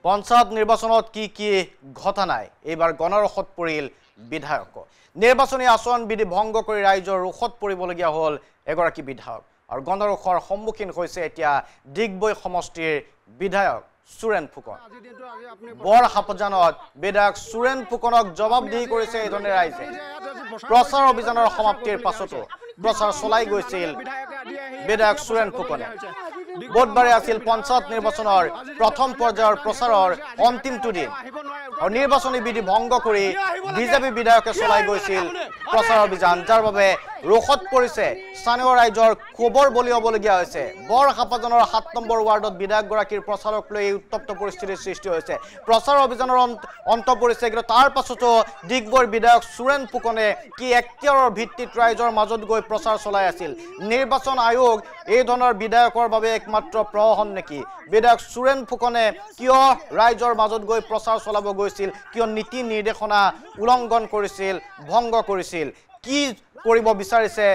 পঞ্চায়ত নিৰ্বাচনত কি ঘটনাই এইবাৰ গণৰসত পৰিল বিধায়ক নিৰ্বাচনী আচৰণ বিধি ভংগ কৰি ৰাইজৰ ৰোষত পৰিবলগীয়া হ'ল এগৰাকী বিধায়ক আৰু গণৰসৰ সন্মুখীন হৈছে এতিয়া ডিগবৈ সমষ্টিৰ বিধায়ক সুৰেন ফুকন বৰ হাপজানত বিধায়ক সুৰেন ফুকনক জবাবদিহি কৰিছে এইধৰণে ৰাইজে প্ৰচাৰ অভিযানৰ সমাপ্তিৰ পাছতো প্ৰচাৰ চলাই গৈছিল বিধায়ক সুৰেন ফুকনে বুধবাৰে আছিল পঞ্চায়ত নিৰ্বাচনৰ প্ৰথম পৰ্যায়ৰ প্ৰচাৰৰ অন্তিমটো দিন আৰু নিৰ্বাচনী বিধি ভংগ কৰি বিজেপি বিধায়কে চলাই গৈছিল প্ৰচাৰ অভিযান যাৰ বাবে ৰোষত পৰিছে স্থানীয় ৰাইজৰ খবৰ বলি হ'বলগীয়া হৈছে বৰ হাপাজনৰ 7 নম্বৰ ৱাৰ্ডত বিধায়কগৰাকীৰ প্ৰচাৰক লৈ উত্তপ্ত পৰিস্থিতিৰ সৃষ্টি হৈছে প্ৰচাৰ অভিযানৰ অন্ত পৰিছে কিন্তু তাৰ পাছতো ডিগবৈৰ বিধায়ক সুৰেন ফুকনে কি এক্তিয়াৰৰ ভিত্তিত ৰাইজৰ মাজত গৈ প্ৰচাৰ চলাই আছিল নিৰ্বাচন আয়োগ এই ধৰণৰ বিধায়কৰ বাবে একমাত্ৰ প্ৰহসন নেকি বিধায়ক সুৰেন ফুকনে কিয় ৰাইজৰ মাজত গৈ প্ৰচাৰ চলাব গৈছিল কিয় নীতি নিৰ্দেশনা উলংঘন কৰিছিল ভংগ কৰিছিল কি কৰিব বিচাৰিছে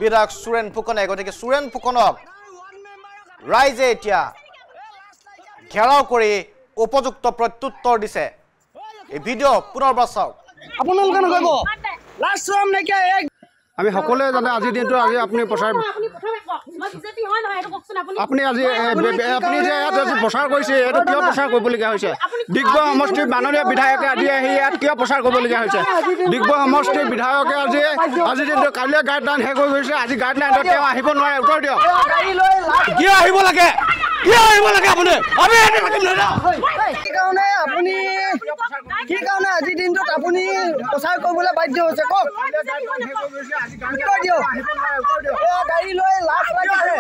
বিধায়ক সুৰেন ফুকনে গতিকে সুৰেন ফুকনক ৰাইজে এতিয়া ঘেৰাও কৰি উপযুক্ত প্ৰত্যুত্তৰ দিছে এই ভিডিঅ' পুনৰবাৰ চাওক আপোনালোকে নকব লাষ্ট টাইম নাকি আমি সকলোৱে জানে আজি দিনটো আজি আপুনি প্ৰচাৰ আপুনি আজি আপুনি যে ইয়াত প্ৰচাৰ কৰিছে এইটো কিয় প্ৰচাৰ কৰিবলগীয়া হৈছে ডিগবৈ সমষ্টিৰ মাননীয় বিধায়কে আজি আহি ইয়াত কিয় প্ৰচাৰ কৰিবলগীয়া হৈছে ডিগবৈ সমষ্টিৰ বিধায়কে আজি দিনটো কাইলৈ গাইডলাইন শেষ হৈ গৈছে আজি গাইডলাইনত তেওঁ আহিব নোৱাৰে উত্তৰ দিয়ক কিয় আহিব লাগে আপুনি আপুনি কি কাৰণে আজি দিনটোত আপুনি প্ৰচাৰ কৰিবলৈ বাধ্য হৈছে কওক গাড়ী লৈ লাজ লাগিছে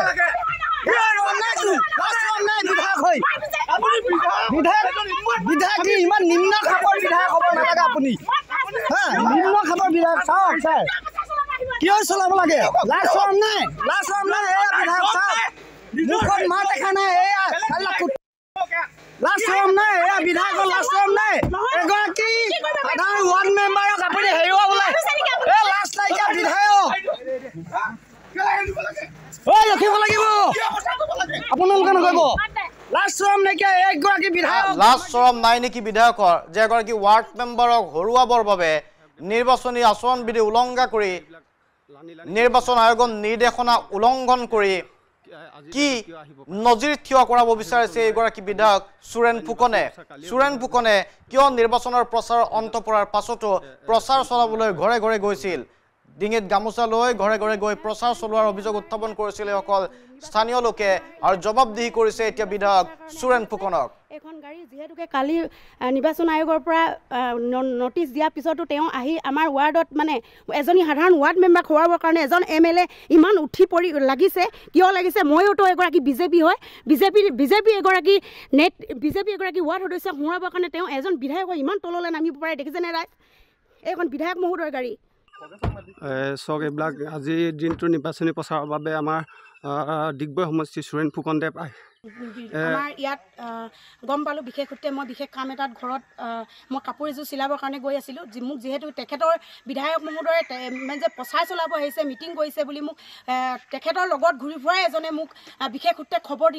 বিধায়ক ইমান নিম্ন খাপৰ বিধায়ক হ'ব নালাগে আপুনি নিম্ন খাপৰ বিধায়ক চাওক ছাৰ কিয় চলাব লাগে লাজ চৰম নাই বিধায়ক চাওক মুখত মাত দেখা নাই লাজ চৰম নাই বিধায়কৰ লাজ চৰম নাই এগৰাকী সাধাৰণ ৱাৰ্ড মেম্বাৰক আপুনি হেৰুৱাব লাগে লাজ নাইকিয়া বিধায়ক ৰখিব লাগিব আপোনালোকে নকব লাজ চৰম নাইকিয়া এগৰাকী বিধায়ক লাজ চৰম নাই নেকি বিধায়কৰ যে এগৰাকী ৱাৰ্ড মেম্বাৰক হৰুৱাবৰ বাবে নিৰ্বাচনী আচৰণ বিধি উলংঘা কৰি নিৰ্বাচন আয়োগৰ নিৰ্দেশনা উলংঘন কৰি কি নজিৰ থিয় কৰাব বিচাৰিছে এগৰাকী বিধায়ক সুৰেন ফুকনে কিয় নিৰ্বাচনৰ প্ৰচাৰ অন্ত পৰাৰ পাছতো প্ৰচাৰ চলাবলৈ ঘৰে ঘৰে গৈছিল ডিঙিত গামোচা লৈ ঘৰে ঘৰে গৈ প্ৰচাৰ চলোৱাৰ অভিযোগ উত্থাপন কৰিছিল অকল স্থানীয় লোকে আৰু জবাবদিহি কৰিছে এতিয়া বিধায়ক সুৰেন ফুকনক এখন গাড়ী যেহেতুকে কালি নিৰ্বাচন আয়োগৰ পৰা নটিচ দিয়াৰ পিছতো তেওঁ আহি আমাৰ ৱাৰ্ডত মানে এজনী সাধাৰণ ৱাৰ্ড মেম্বাৰক হৰুৱাবৰ কাৰণে এজন MLA ইমান উঠি পৰি লাগিছে কিয় লাগিছে ময়োতো এগৰাকী বিজেপি হয় বিজেপি এগৰাকী ৱাৰ্ড সদস্যক হৰুৱাবৰ কাৰণে তেওঁ এজন বিধায়কৰ ইমান তললৈ নামিব পাৰে দেখিছেনে ৰাইজ এইখন বিধায়ক মহোদয়ৰ গাড়ী চাওক এইবিলাক আজিৰ দিনটোৰ নিৰ্বাচনী প্ৰচাৰৰ বাবে আমাৰ ডিগবৈ সমষ্টিৰ সুৰেন ফুকনদেৱ আমাৰ ইয়াত গম পালোঁ বিশেষ সূত্ৰে মই বিশেষ কাম এটাত ঘৰত মই কাপোৰ এযোৰ চিলাবৰ কাৰণে গৈ আছিলোঁ মোক যিহেতু তেখেতৰ বিধায়ক মহোদয়ে মানে যে প্ৰচাৰ চলাব আহিছে মিটিং কৰিছে বুলি মোক তেখেতৰ লগত ঘূৰি ফুৰাই এজনে মোক বিশেষ সূত্ৰে খবৰ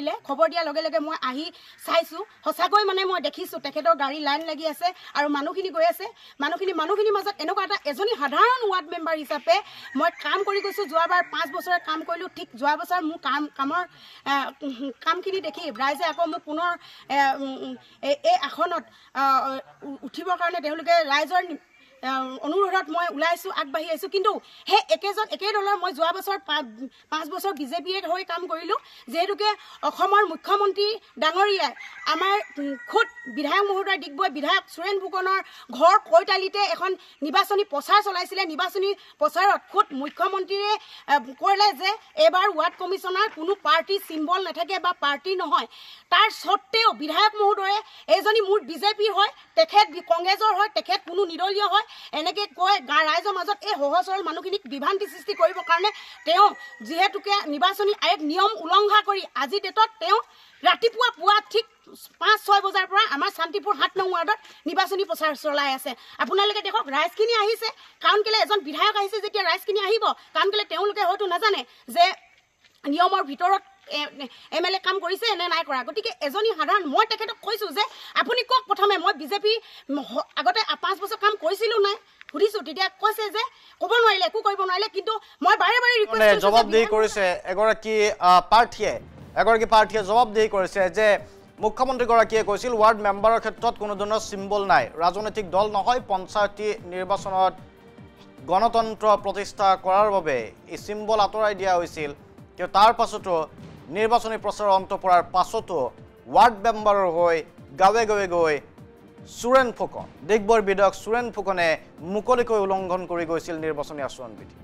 দিয়াৰ লগে লগে মই আহি চাইছোঁ সঁচাকৈ মানে মই দেখিছোঁ তেখেতৰ গাড়ী লাইন লাগি আছে আৰু মানুহখিনি গৈ আছে মানুহখিনিৰ মাজত এনেকুৱা এজনী সাধাৰণ ৱাৰ্ড মেম্বাৰ হিচাপে মই কাম কৰি গৈছোঁ যোৱাবাৰ 5 বছৰে কাম কৰিলোঁ ঠিক যোৱা বছৰ মোৰ কামখিনি দেখি ৰাইজে আকৌ মোক পুনৰ এই আসনত উঠিবৰ কাৰণে তেওঁলোকে ৰাইজৰ অনুৰোধত মই ওলাইছোঁ আগবাঢ়ি আহিছোঁ কিন্তু সেই একে দলৰ মই যোৱা বছৰ 5 বছৰ বিজেপিয়ে হৈ কাম কৰিলোঁ যিহেতুকে অসমৰ মুখ্যমন্ত্ৰী ডাঙৰীয়াই আমাৰ খুদ বিধায়ক মহোদয় ডিগবৈ বিধায়ক সুৰেন ফুকনৰ ঘৰ কৈতালিতে এখন নিৰ্বাচনী প্ৰচাৰ চলাইছিলে নিৰ্বাচনী প্ৰচাৰত খুদ মুখ্যমন্ত্ৰীয়ে ক'লে যে এইবাৰ ৱাৰ্ড কমিশ্যনাৰ কোনো পাৰ্টি চিম্বল নাথাকে বা পাৰ্টি নহয় তাৰ স্বত্তেও বিধায়ক মহোদয়ে এইজনী মোৰ বিজেপিৰ হয় তেখেত কংগ্ৰেছৰ হয় তেখেত কোনো নিৰ্দলীয় হয় এনেকৈ কৈ ৰাইজৰ মাজত এই সহজ সৰল মানুহখিনিক বিভ্ৰান্তি সৃষ্টি কৰিবৰ কাৰণে তেওঁ যিহেতুকে নিৰ্বাচনী আয়োগ নিয়ম উলংঘা কৰি আজি ডেটত তেওঁ ৰাতিপুৱা পুৱা ঠিক 5-6 বজাৰ পৰা আমাৰ শান্তিপুৰ 7 নং ৱাৰ্ডত নিৰ্বাচনী প্ৰচাৰ চলাই আছে আপোনালোকে দেখক ৰাইজখিনি আহিছে কাৰণ কেলে এজন বিধায়ক আহিছে যেতিয়া ৰাইজখিনি আহিব কাৰণ কেলে তেওঁলোকে হয়তো নাজানে যে নিয়মৰ ভিতৰত MLA কাম কৰিছে নে নাই কৰা গতিকে এজনী সাধাৰণ মই তেখেতক কৈছোঁ যে আপুনি কওক প্ৰথমে মই বিজেপি আগতে 5 বছৰ কাম কৰিছিলোঁ নাই সুধিছোঁ তেতিয়া কৈছে যে ক'ব নোৱাৰিলে একো কৰিব নোৱাৰিলে কিন্তু মই বাৰে বাৰে ৰিকুৱেষ্ট জবাবদিহি কৰিছে এগৰাকী প্ৰাৰ্থীয়ে জবাবদিহি কৰিছে যে মুখ্যমন্ত্ৰীগৰাকীয়ে কৈছিল ৱাৰ্ড মেম্বাৰৰ ক্ষেত্ৰত কোনো ধৰণৰ চিম্বল নাই ৰাজনৈতিক দল নহয় পঞ্চায়তী নিৰ্বাচনত গণতন্ত্ৰ প্ৰতিষ্ঠা কৰাৰ বাবে এই চিম্বল আঁতৰাই দিয়া হৈছিল কিন্তু তাৰ পাছতো নিৰ্বাচনী প্ৰচাৰৰ অন্ত পৰাৰ পাছতো ৱাৰ্ড মেম্বাৰৰ হৈ গাঁৱে গাঁৱে গৈ সুৰেন ফুকন ডিগবৈৰ বিধায়ক সুৰেন ফুকনে মুকলিকৈ উলংঘন কৰি গৈছিল নিৰ্বাচনী আচৰণবিধি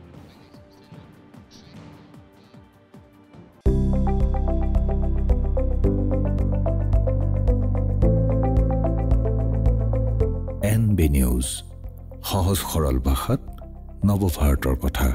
NB News সহজ সৰল ভাষাত নৱভাৰতৰ কথা